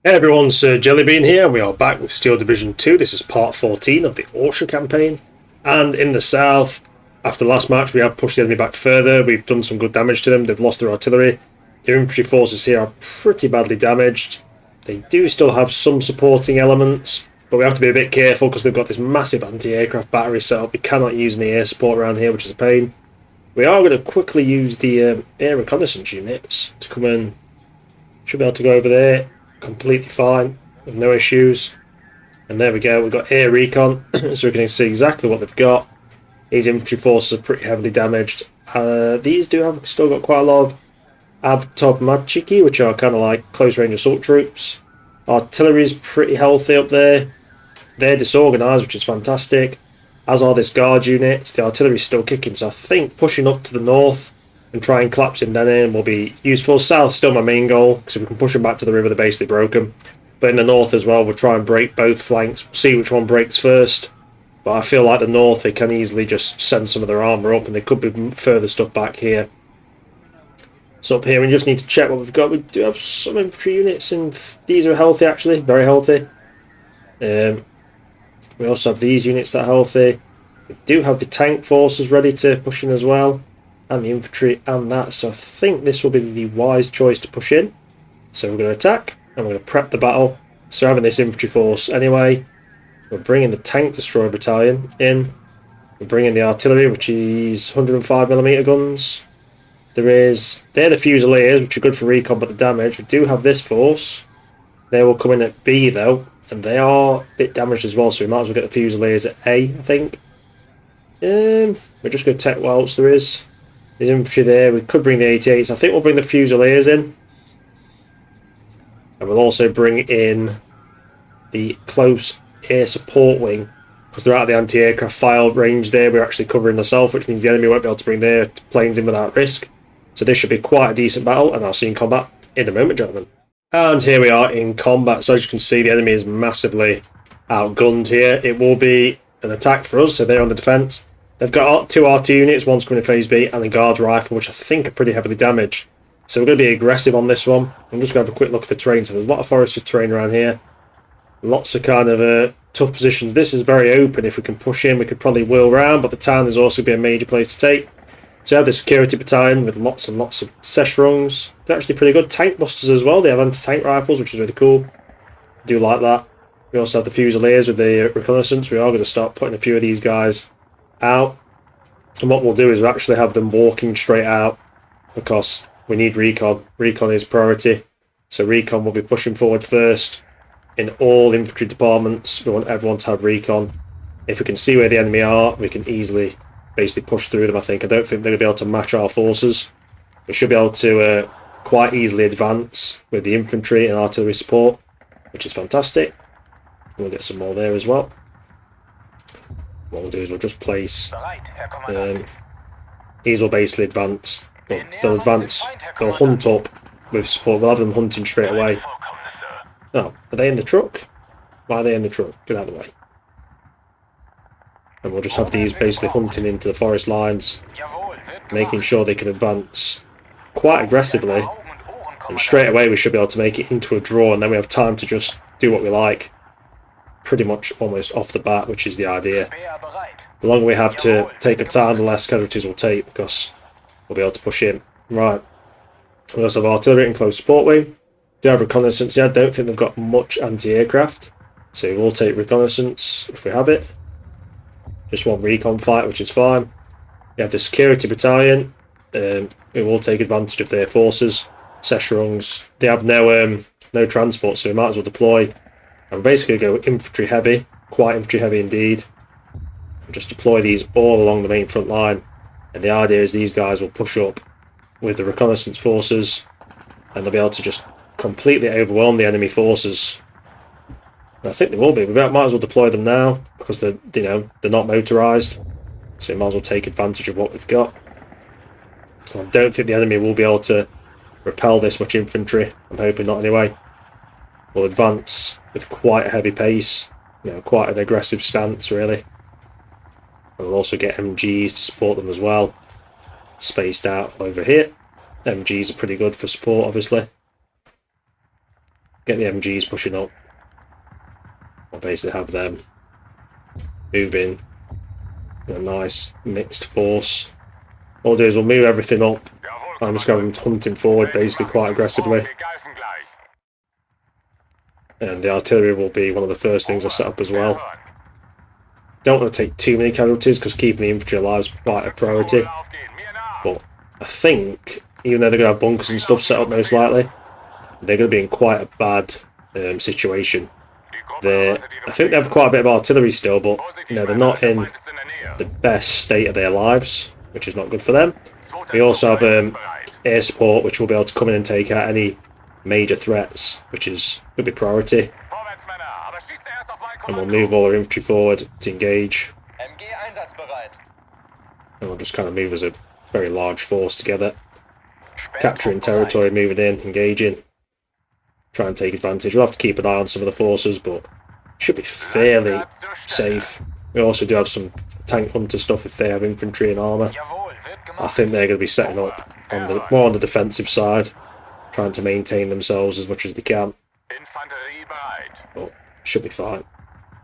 Hey everyone, Sir Jellybean here, and we are back with Steel Division 2. This is part 14 of the Orsha campaign. And in the south, after the last match, we have pushed the enemy back further. We've done some good damage to them. They've lost their artillery. Their infantry forces here are pretty badly damaged. They do still have some supporting elements, but we have to be a bit careful because they've got this massive anti-aircraft battery set up. We cannot use any air support around here, which is a pain. We are going to quickly use the air reconnaissance units to come in. Should be able to go over there completely fine with no issues. And there we go, we've got air recon so we can see exactly what they've got. These infantry forces are pretty heavily damaged. These do have still got quite a lot of avtomatchiki, which are kind of like close range assault troops. Artillery is pretty healthy up there. They're disorganised, which is fantastic, as are this guard units. The artillery is still kicking, so I think pushing up to the north and try and collapse him then in will be useful. South still my main goal, because if we can push them back to the river, they're basically broken. But in the north as well, we'll try and break both flanks. We'll see which one breaks first. But I feel like the north, they can easily just send some of their armour up, and there could be further stuff back here. So up here, we just need to check what we've got. We do have some infantry units, and these are healthy actually, very healthy. We also have these units that are healthy. We do have the tank forces ready to push in as well, and the infantry and that, so I think this will be the wise choice to push in. So we're going to attack and we're going to prep the battle. So having this infantry force anyway, we're bringing the tank destroyer battalion in, we're bringing the artillery, which is 105mm guns. They're the Fusiliers, which are good for recon but the damage. We do have this force. They will come in at B though, and they are a bit damaged as well, so we might as well get the Fusiliers at A, I think. We're just going to take what else there is. There's infantry there. We could bring the 88s. I think we'll bring the Fusiliers in. And we'll also bring in the close air support wing, because they're out of the anti-aircraft fire range there. We're actually covering the south, which means the enemy won't be able to bring their planes in without risk. So this should be quite a decent battle, and I'll see you in combat in a moment, gentlemen. And here we are in combat. So as you can see, the enemy is massively outgunned here. It will be an attack for us, so they're on the defence. They've got 2 RT units, one's coming in phase B, and a guard rifle, which I think are pretty heavily damaged. So we're going to be aggressive on this one. I'm just going to have a quick look at the terrain. So there's a lot of forested terrain around here. Lots of kind of tough positions. This is very open. If we can push in, we could probably wheel round, but the town is also be a major place to take. So you have the security battalion with lots and lots of seshrungs. They're actually pretty good. Tank busters as well. They have anti-tank rifles, which is really cool. I do like that. We also have the Fusiliers with the reconnaissance. We are going to start putting a few of these guys out, and what we'll do is we'll actually have them walking straight out, because we need recon. Recon is priority, so recon will be pushing forward first in all infantry departments. We want everyone to have recon. If we can see where the enemy are, we can easily basically push through them. I don't think they're going to be able to match our forces. We should be able to quite easily advance with the infantry and artillery support, which is fantastic. We'll get some more there as well. What we'll do is we'll just place these will basically advance. Well, they'll hunt up with support. We'll have them hunting straight away. Oh, are they in the truck? Why are they in the truck? Get out of the way. And we'll just have these basically hunting into the forest lines, making sure they can advance quite aggressively. And straight away we should be able to make it into a draw, and then we have time to just do what we like, pretty much almost off the bat, which is the idea. The longer we have to take a time, the less casualties we'll take, because we'll be able to push in. Right. We also have artillery and close support wing. Do have reconnaissance. Yeah, I don't think they've got much anti-aircraft, so we will take reconnaissance if we have it. Just one recon fight, which is fine. We have the security battalion. We will take advantage of their forces. Seshrungs. They have no transport, so we might as well deploy. And basically go infantry heavy, quite infantry heavy indeed. And just deploy these all along the main front line. And the idea is these guys will push up with the reconnaissance forces, and they'll be able to just completely overwhelm the enemy forces. And I think they will be. We might as well deploy them now, because they're not motorised. So we might as well take advantage of what we've got. I don't think the enemy will be able to repel this much infantry. I'm hoping not anyway. We'll advance with quite a heavy pace, quite an aggressive stance really. And we'll also get MGs to support them as well, spaced out over here. MGs are pretty good for support, obviously. get the MGs pushing up. I'll basically have them moving in a nice mixed force. What we'll do is we'll move everything up. I'm just going hunting forward basically quite aggressively. And the artillery will be one of the first things I set up as well. Don't want to take too many casualties because keeping the infantry alive is quite a priority. But I think, even though they're going to have bunkers and stuff set up most likely, they're going to be in quite a bad situation. I think they have quite a bit of artillery still, but they're not in the best state of their lives, which is not good for them. We also have air support, which will be able to come in and take out any major threats, which is going to be priority. And we'll move all our infantry forward to engage. And we'll just kind of move as a very large force together. Capturing territory, moving in, engaging. Try and take advantage. We'll have to keep an eye on some of the forces, but should be fairly safe. We also do have some tank hunter stuff if they have infantry and armour. I think they're going to be setting up on more on the defensive side, trying to maintain themselves as much as they can. But should be fine.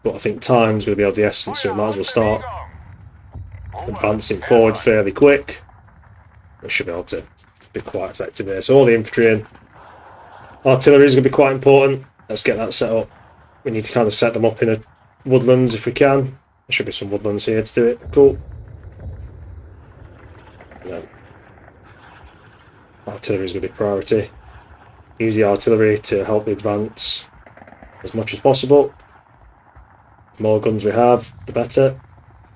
But I think time's going to be of the essence, so we might as well start advancing forward fairly quick. We should be able to be quite effective there. So all the infantry in. Artillery is going to be quite important. Let's get that set up. We need to kind of set them up in a woodlands if we can. There should be some woodlands here to do it. Cool. No. Artillery is going to be priority. Use the artillery to help the advance as much as possible. The more guns we have, the better.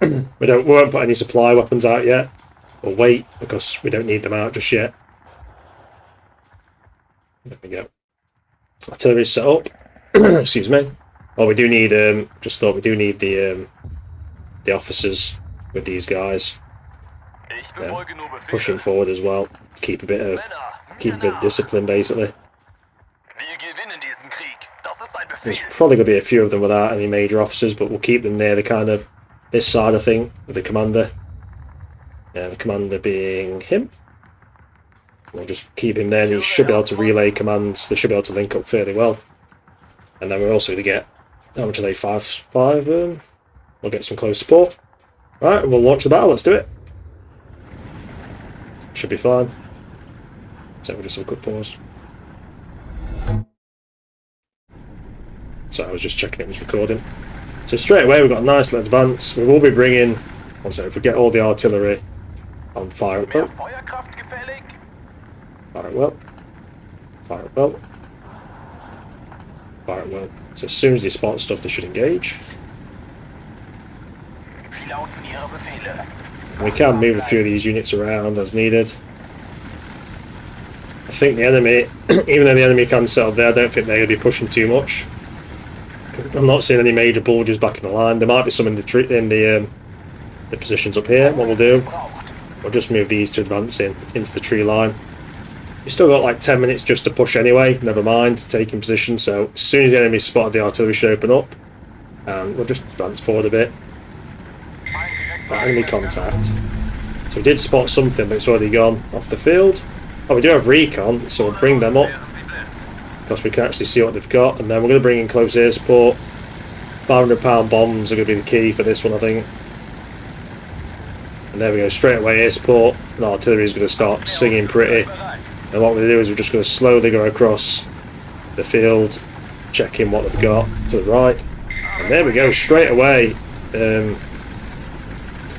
We won't put any supply weapons out yet. We'll wait because we don't need them out just yet. There we go. Artillery set up. Excuse me. Oh, we do need. Just thought we do need the officers with these guys. Pushing forward as well to keep a bit of discipline, basically. There's probably going to be a few of them without any major officers, but we'll keep them near the kind of this side, I think, with the commander. The commander being him. We'll just keep him there, and he should be able to relay commands. They should be able to link up fairly well. And then we're also going to get, how much are they? 5-5? We'll get some close support. Right, and we'll launch the battle. Let's do it. Should be fine. So we'll just have a quick pause. So I was just checking it was recording. So straight away we've got a nice little advance. We will be bringing, one second, if we get all the artillery on fire it well. Fire it well. Fire it well. Fire it well. So as soon as they spot stuff they should engage. We can move a few of these units around as needed. I think the enemy, even though the enemy can settle there, I don't think they're going to be pushing too much. I'm not seeing any major bulges back in the line. There might be some in the positions up here. What we'll do, we'll just move these to advance into the tree line. We've still got like 10 minutes just to push anyway, never mind taking position. So as soon as the enemy spotted, the artillery should open up. And we'll just advance forward a bit. Enemy contact. So we did spot something, but it's already gone off the field. Oh, we do have recon, so we'll bring them up because we can actually see what they've got. And then we're going to bring in close air support. 500-pound bombs are going to be the key for this one, I think. And there we go, straight away air support. And artillery is going to start singing pretty. And what we'll do is we're just going to slowly go across the field, checking what they've got to the right. And there we go, straight away.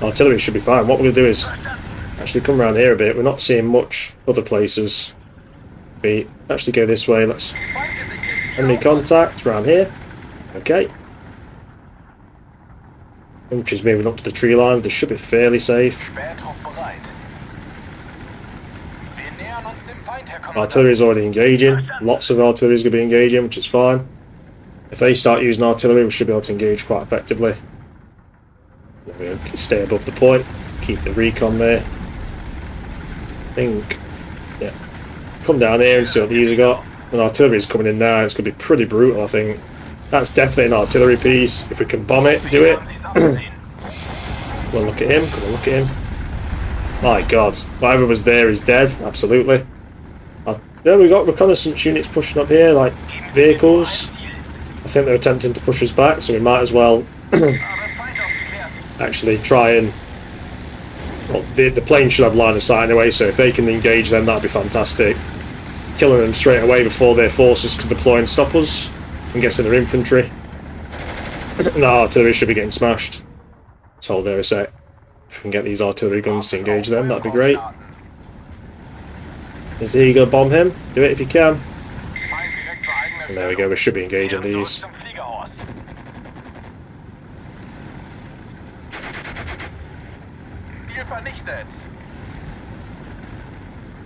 Artillery should be fine. What we're going to do is actually come around here a bit. We're not seeing much other places. We actually go this way. Let's enemy contact around here. Okay. Infantry's moving up to the tree lines. They should be fairly safe. Artillery is already engaging. Lots of artillery is going to be engaging, which is fine. If they start using artillery, we should be able to engage quite effectively. We'll stay above the point, keep the recon there. I think, yeah. Come down here and see what these have got. And artillery is coming in now, it's going to be pretty brutal, I think. That's definitely an artillery piece. If we can bomb it, do it. Come on, look at him, come on, look at him. My god, whatever was there is dead, absolutely. Yeah, we got reconnaissance units pushing up here, like, vehicles. I think they're attempting to push us back, so we might as well actually try and... Well, the plane should have line of sight anyway, so if they can engage them, that'd be fantastic. Killing them straight away before their forces can deploy and stop us. I'm guessing they're infantry. The artillery should be getting smashed. So hold there a sec. If we can get these artillery guns to engage them, that'd be great. Is he going to bomb him? Do it if you can. And there we go, we should be engaging these.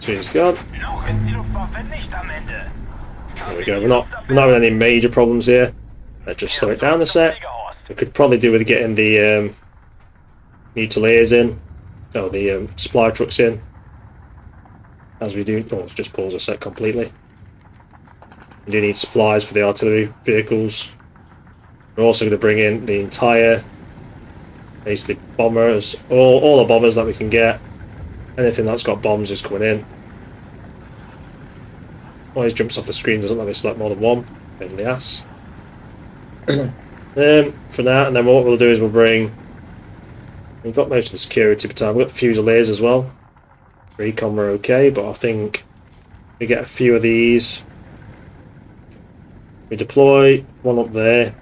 So he's gone. There we go, we're not having any major problems here. Let's just slow it down a sec. We could probably do with getting the mutineers in, or the supply trucks in. As we do, oh, let's just pause a sec completely. We do need supplies for the artillery vehicles. We're also going to bring in the entire, basically bombers, all the bombers that we can get. Anything that's got bombs is coming in. Always jumps off the screen, doesn't let me select more than one. In the ass. For now, and then what we'll do is we'll bring... We've got most of the security per time. We've got the Fusiliers as well. Recon we're okay, but I think we get a few of these. We deploy one up there.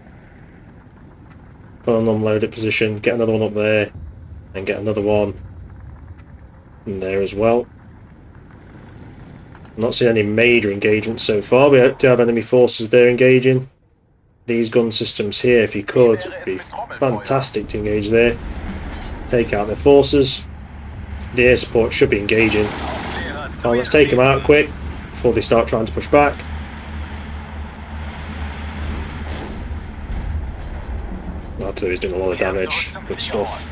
Put an unloaded position, get another one up there, and get another one in there as well. I'm not seeing any major engagements so far. We do have enemy forces there engaging. These gun systems here, if you could, would be fantastic to engage there. Take out their forces. The air support should be engaging. Oh, let's take them out quick before they start trying to push back. Artillery's doing a lot of damage. Good stuff.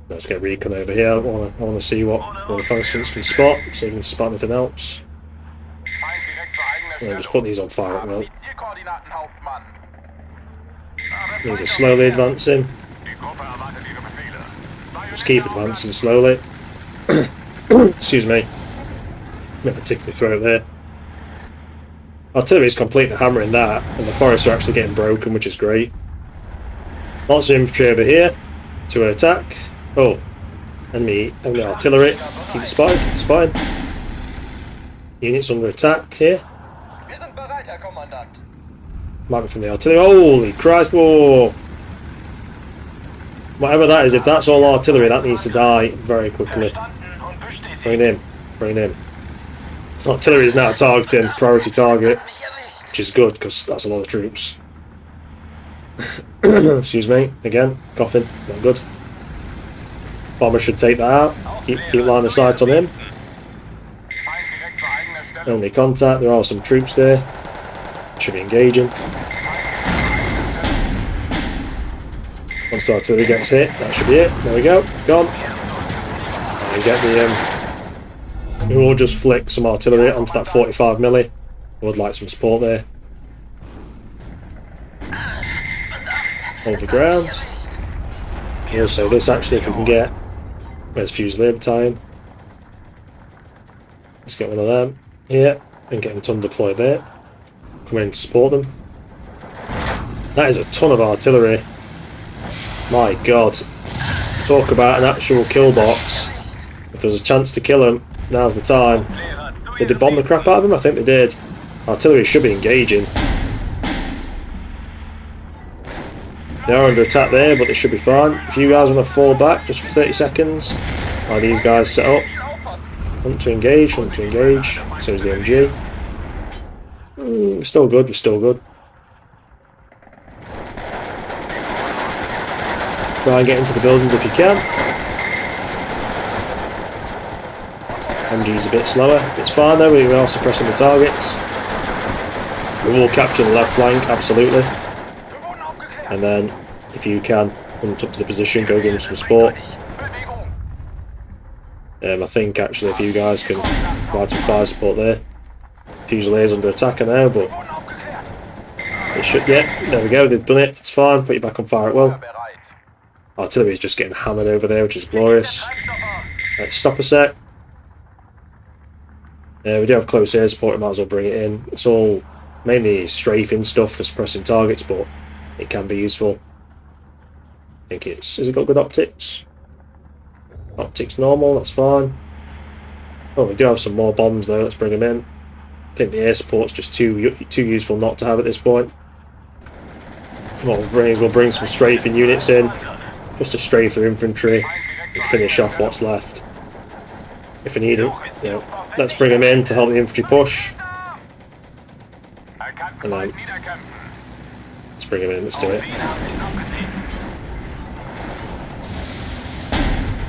Let's get recon over here. I want to see what the reconnaissance can spot. See if we can spot anything else. And just put these on fire at will. These are slowly advancing. Just keep advancing slowly. Excuse me. I'm particularly throw it there. Artillery's completely hammering that, and the forests are actually getting broken, which is great. Lots of infantry over here to attack. Oh, enemy artillery. Keep spotted, keep spotted. Units under attack here. Might be from the artillery. Holy Christ, whoa! Whatever that is, if that's all artillery, that needs to die very quickly. Bring it in, bring it in. Artillery is now targeting priority target, which is good because that's a lot of troops. Excuse me, again, coughing, not good. Bomber should take that out. Keep line of sight on him. Only contact, there are some troops there. Should be engaging. Once the artillery gets hit, that should be it. There we go, gone. And get the we will just flick some artillery onto that 45 milli. I would like some support there. Hold the ground. Also this actually, if we can get... Where's Fusilier battalion? Let's get one of them here and get them to deploy there. Come in to support them. That is a ton of artillery. My god. Talk about an actual kill box. If there's a chance to kill them, now's the time. Did they bomb the crap out of them? I think they did. Artillery should be engaging. They are under attack there, but they should be fine. If you guys want to fall back just for 30 seconds, while these guys set up. Want to engage, want to engage. So is the MG. We're still good, we're still good. Try and get into the buildings if you can. MG's a bit slower. It's fine though, we are suppressing the targets. We will capture the left flank, absolutely. And then, if you can, hunt up to the position, go give them some support. I think actually if you guys can provide some fire support there. Fusiliers under attack now, but it should, yeah, there we go, they've done it, it's fine, put you back on fire at will. Artillery is just getting hammered over there, which is glorious. Let's stop a sec. We do have close air support, we might as well bring it in. It's all Mainly strafing stuff for suppressing targets, but it can be useful. I think it's... Has it got good optics? Optics normal, that's fine. Oh, we do have some more bombs though, let's bring them in. I think the air support's just too useful not to have at this point. So what we'll bring some strafing units in, just to strafe their infantry and finish off what's left. If we need it, you know, let's bring them in to help the infantry push. And then let's bring them in, let's do it.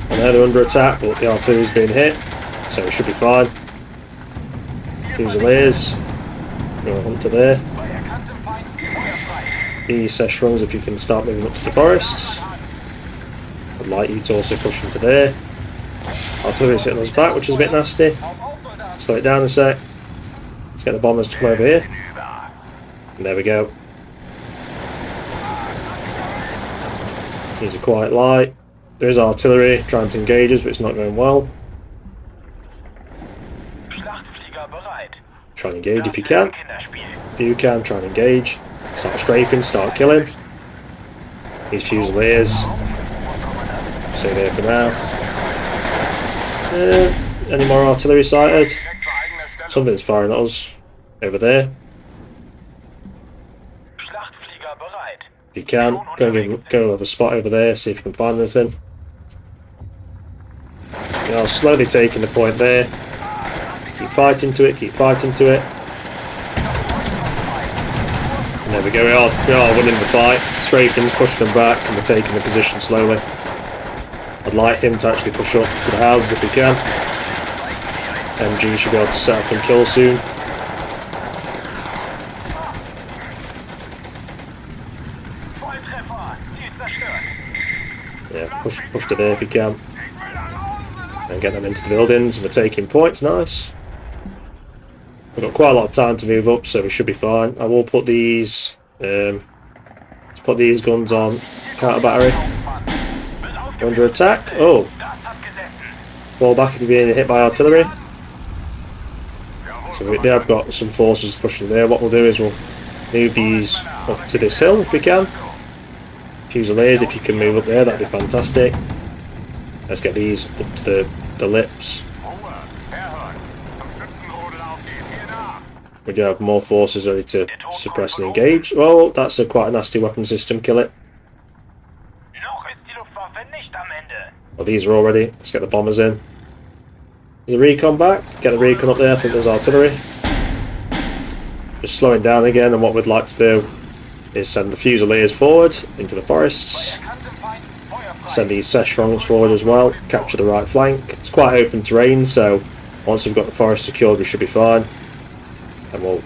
I know they're under attack, but the artillery's been hit, so we should be fine. Fusiliers, go on to there. The Sessions, if you can start moving up to the forests. I'd like you to also push into there. Artillery's hitting us back, which is a bit nasty. Slow it down a sec. Let's get the bombers to come over here. And there we go. These are quite light. There is artillery trying to engage us, but it's not going well. Try and engage if you can. If you can, try and engage. Start strafing, start killing. These Fusiliers. Stay there for now. Any more artillery sighted? Something's firing at us over there. If you can, go over a spot over there, see if you can find anything. You are slowly taking the point there. Keep fighting to it, keep fighting to it. And there we go, we are winning the fight. Strafing's pushing them back and we're taking the position slowly. I'd like him to actually push up to the houses if he can. MG should be able to set up and kill soon. Yeah, push to there if you can. And get them into the buildings. We're taking points, nice. We've got quite a lot of time to move up, so we should be fine. I will put these let's put these guns on counter battery. Under attack. Oh, fall back if you're being hit by artillery. So they have got some forces pushing there. What we'll do is we'll move these up to this hill if we can. Fusiliers, if you can move up there, that'd be fantastic. Let's get these up to the lips. We do have more forces ready to suppress and engage. Well, that's quite a nasty weapon system, kill it. Well, these are all ready. Let's get the bombers in. There's a recon back. Get the recon up there. I think there's artillery. Just slowing down again, and what we'd like to do is send the Fusiliers forward into the forests. Send these Sessions forward as well. Capture the right flank. It's quite open terrain, so once we've got the forest secured, we should be fine. And we'll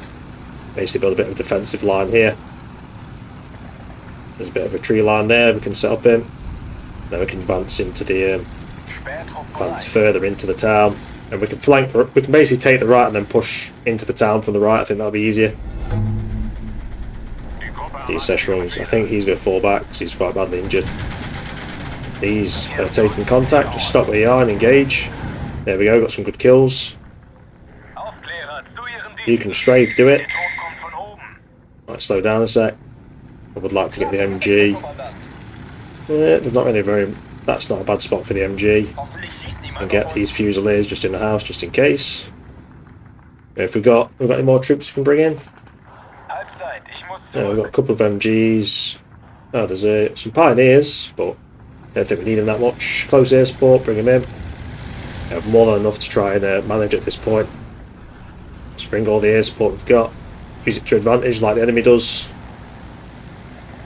basically build a bit of a defensive line here. There's a bit of a tree line there we can set up in. Then we can advance into the advance further into the town, and we can flank. We can basically take the right and then push into the town from the right. I think that'll be easier. These Sessions, I think he's going to fall back because he's quite badly injured. These are taking contact. Just stop where you are and engage. There we go. Got some good kills. You can strafe, do it. Right, slow down a sec. I would like to get the MG. There's not really very... That's not a bad spot for the MG. And get these Fusiliers just in the house, just in case. If we've got any more troops we can bring in. We've got a couple of MGs. Oh, there's some Pioneers, but I don't think we need them that much. Close air support, bring them in. We have more than enough to try and manage at this point. Just bring all the air support we've got. Use it to advantage like the enemy does.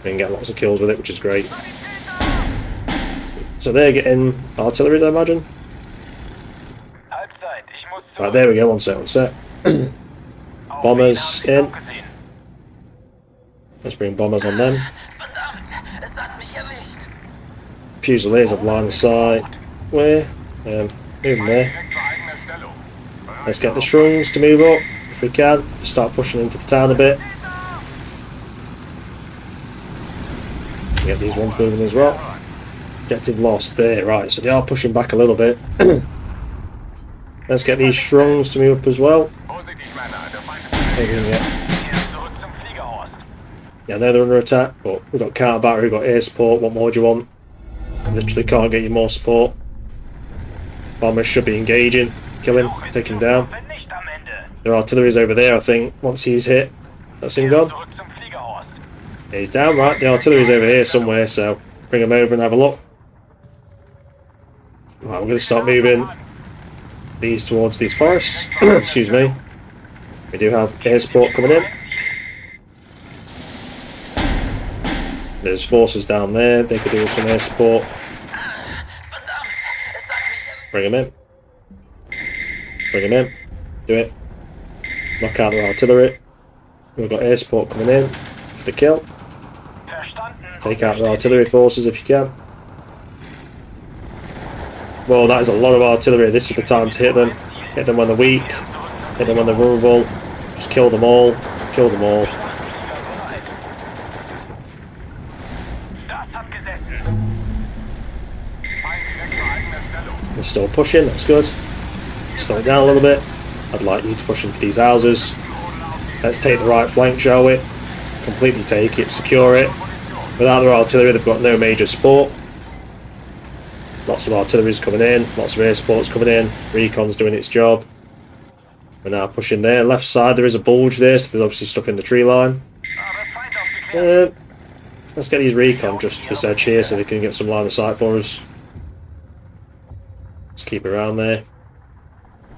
We can get lots of kills with it, which is great. So they're getting artillery, I imagine. Right, there we go, one set. Bombers in. Let's bring bombers on them. Fusiliers have line of sight. Where? Move them there. Let's get the Shrungs to move up, if we can. Start pushing into the town a bit. Get these ones moving as well. Objective lost there, right, so they are pushing back a little bit. Let's get these Shrungs to move up as well. Maybe we can get Yeah, I know they're under attack, but we've got counter battery, we've got air support. What more do you want? Literally can't get you more support. Bombers should be engaging. Kill him, take him down. Their artillery's over there, I think. Once he's hit, that's him gone. Yeah, he's down, right? The artillery's over here somewhere, so bring him over and have a look. Right, we're going to start moving these towards these forests. Excuse me. We do have air support coming in. There's forces down there. They could do with some air support. Bring them in. Bring them in. Do it. Knock out their artillery. We've got air support coming in for the kill. Take out their artillery forces if you can. Well, that is a lot of artillery. This is the time to hit them. Hit them when they're weak. Hit them when they're vulnerable. Just kill them all. Kill them all. They're still pushing, that's good. Slow it down a little bit. I'd like you to push into these houses. Let's take the right flank, shall we? Completely take it, secure it. Without their artillery, they've got no major support. Lots of artillery's coming in, lots of air support's coming in. Recon's doing its job. We're now pushing there. Left side, there is a bulge there, so there's obviously stuff in the tree line. Let's get these recon just to this edge here so they can get some line of sight for us. Just keep around there.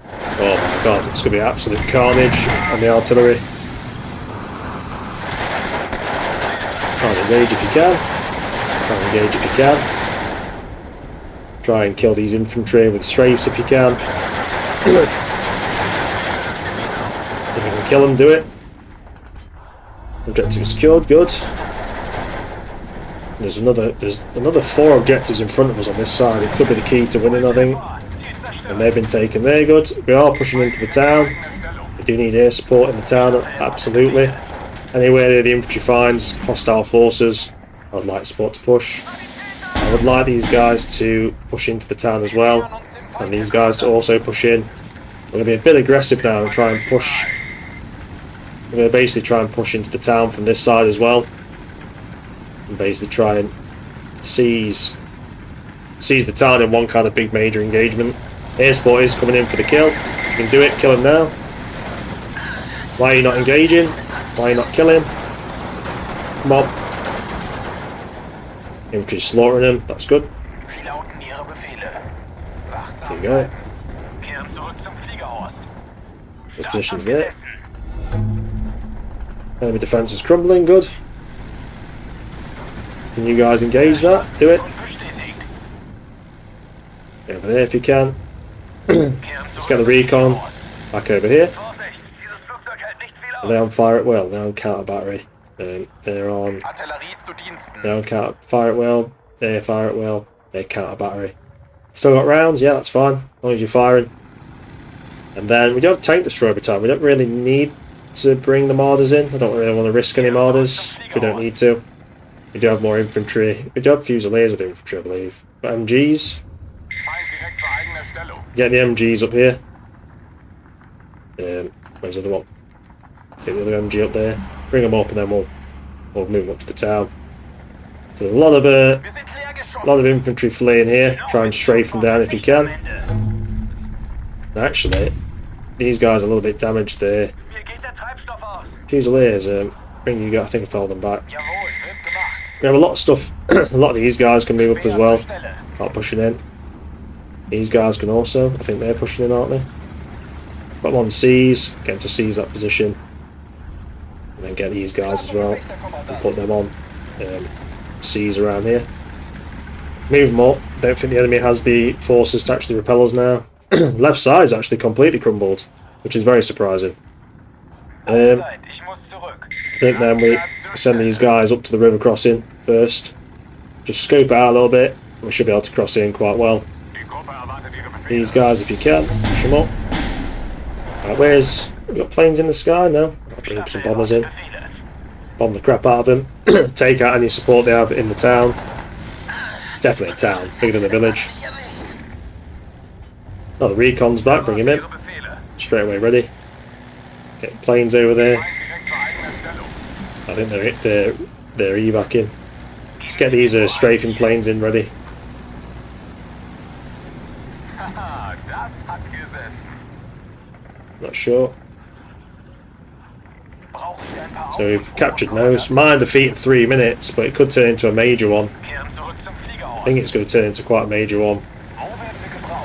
Oh my god, it's going to be absolute carnage on the artillery. Can't engage if you can. Can't engage if you can. Try and kill these infantry with strafes if you can. If you can kill them, do it. Objective secured, good. There's another 4 objectives in front of us on this side. It could be the key to winning, I think. And they've been taken there, good. We are pushing into the town. We do need air support in the town, absolutely. Anywhere the infantry finds hostile forces, I would like support to push. I would like these guys to push into the town as well, and these guys to also push in. We're going to be a bit aggressive now and try and push. We're going to basically try and push into the town from this side as well. And basically try and seize the town in one kind of big major engagement. Air support is coming in for the kill. If you can do it, kill him now. Why are you not engaging? Why are you not killing? Come on. Infantry's slaughtering him, that's good. There you go. This position's there. Enemy defence is crumbling, good. Can you guys engage that? Do it. Over there if you can. Let's get the recon back over here. Are they on fire at will? They're on counter battery. They're on counter fire at will. They fire at will. They counter battery. Still got rounds? Yeah, that's fine. As long as you're firing. And then we do have tank destroyer battalion. We don't really need to bring the Marders in. I don't really want to risk any Marders if we don't need to. We do have more infantry. We do have Fusiliers with infantry, I believe. Got MGs. Get the MGs up here. Where's the other one? Get the other MG up there. Bring them up and then we'll move them up to the town. So there's a lot of infantry fleeing here. Try and strafe them down if you can. Actually, these guys are a little bit damaged there. Fusiliers, bring you guys, I think I fell them back. We have a lot of stuff. A lot of these guys can move up as well. Start pushing in. These guys can also. I think they're pushing in, aren't they? Got them on C's. Get them to seize that position. And then get these guys as well. And put them on C's around here. Move them up. Don't think the enemy has the forces to actually repel us now. Left side is actually completely crumbled, which is very surprising. I think then we send these guys up to the river crossing first. Just scope out a little bit. We should be able to cross in quite well. These guys, if you can, push them up. Right, where's... We've got planes in the sky? No. I'll bring some bombers in. Bomb the crap out of them. Take out any support they have in the town. It's definitely a town, bigger than a village. Oh, the recon's back, bring him in. Straight away ready. Get planes over there. I think they're evacing. Let's get these strafing planes in ready. Not sure. So we've captured most. Mine defeat in 3 minutes, but it could turn into a major one. I think it's going to turn into quite a major one.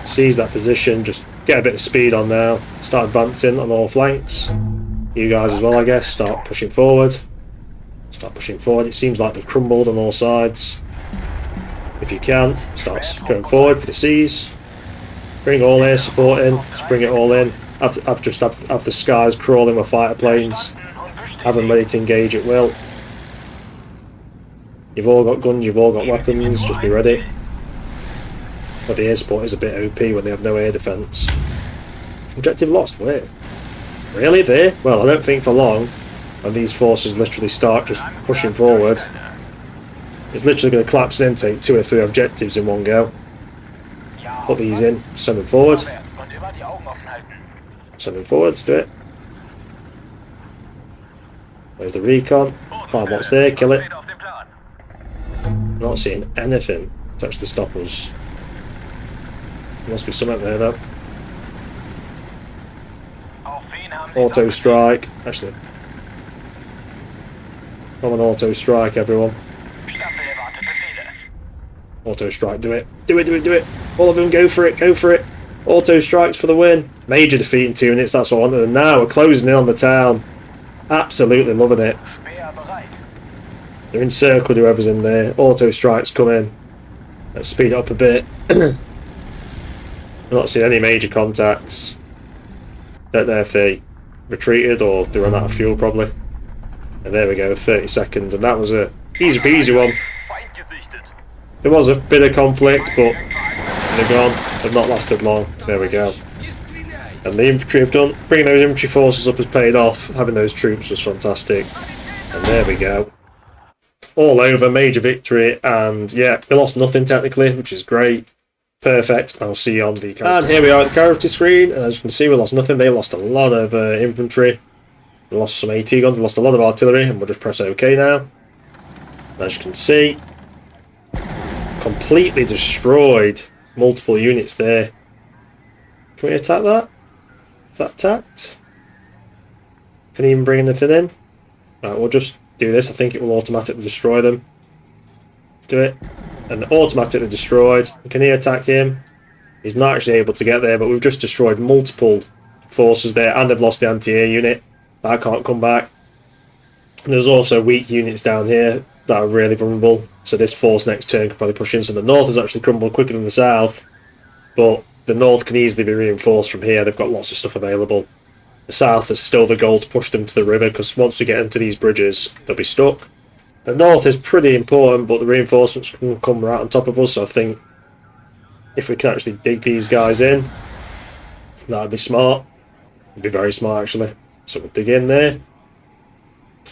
Seize that position, just get a bit of speed on now. Start advancing on all flanks. You guys as well, I guess. Start pushing forward. Start pushing forward. It seems like they've crumbled on all sides. If you can, start going forward for the seize. Bring all air support in. Just bring it all in. Have the skies crawling with fighter planes. Have them ready to engage at will. You've all got guns, you've all got weapons, just be ready. But the air support is a bit OP when they have no air defence. Objective lost, wait. Really? There? Well, I don't think for long, when these forces literally start just pushing forward. It's literally going to collapse in, take 2 or 3 objectives in one go. Put these in, send them forward. Send them forward, let's do it. There's the recon. Find what's there, kill it. I'm not seeing anything to actually stop us. There must be something there though. Auto strike. Actually, come on, auto strike, everyone. Auto strike, do it. Do it, do it, do it. All of them, go for it, go for it. Auto strikes for the win. Major defeat in 2 minutes, that's what I wanted. And now we're closing in on the town. Absolutely loving it. They're encircled, whoever's in there. Auto strikes come in. Let's speed it up a bit. We're not seeing any major contacts. Don't know if they retreated or they ran out of fuel probably. And there we go, 30 seconds. And that was a easy peasy one. There was a bit of conflict, but they're gone. They've not lasted long. There we go. And the infantry have done. Bringing those infantry forces up has paid off. Having those troops was fantastic. And there we go. All over, major victory. And yeah, we lost nothing technically, which is great. Perfect. I'll see you on the character. And here we are at the character screen. As you can see, we lost nothing. They lost a lot of infantry. We lost some AT guns. We lost a lot of artillery. And we'll just press OK now. As you can see, completely destroyed multiple units there. Can we attack that? Is that attacked? Can he even bring anything in? Right, we'll just do this. I think it will automatically destroy them. Let's do it. And automatically destroyed. Can he attack him? He's not actually able to get there, but we've just destroyed multiple forces there, and they've lost the anti-air unit. That can't come back. And there's also weak units down here that are really vulnerable. So this force next turn could probably push in. So the north has actually crumbled quicker than the south. But the north can easily be reinforced from here. They've got lots of stuff available. The south is still the goal to push them to the river, because once we get into these bridges, they'll be stuck. The north is pretty important, but the reinforcements can come right on top of us. So I think if we can actually dig these guys in, that would be smart. It'd be very smart, actually. So we'll dig in there.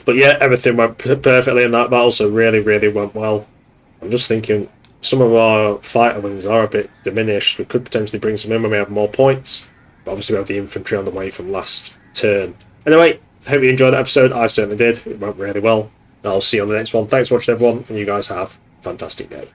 But yeah, everything went perfectly in that battle, so really, really went well. I'm just thinking some of our fighter wings are a bit diminished. We could potentially bring some in when we have more points. But obviously we have the infantry on the way from last turn. Anyway, I hope you enjoyed that episode. I certainly did. It went really well. And I'll see you on the next one. Thanks for watching, everyone, and you guys have a fantastic day.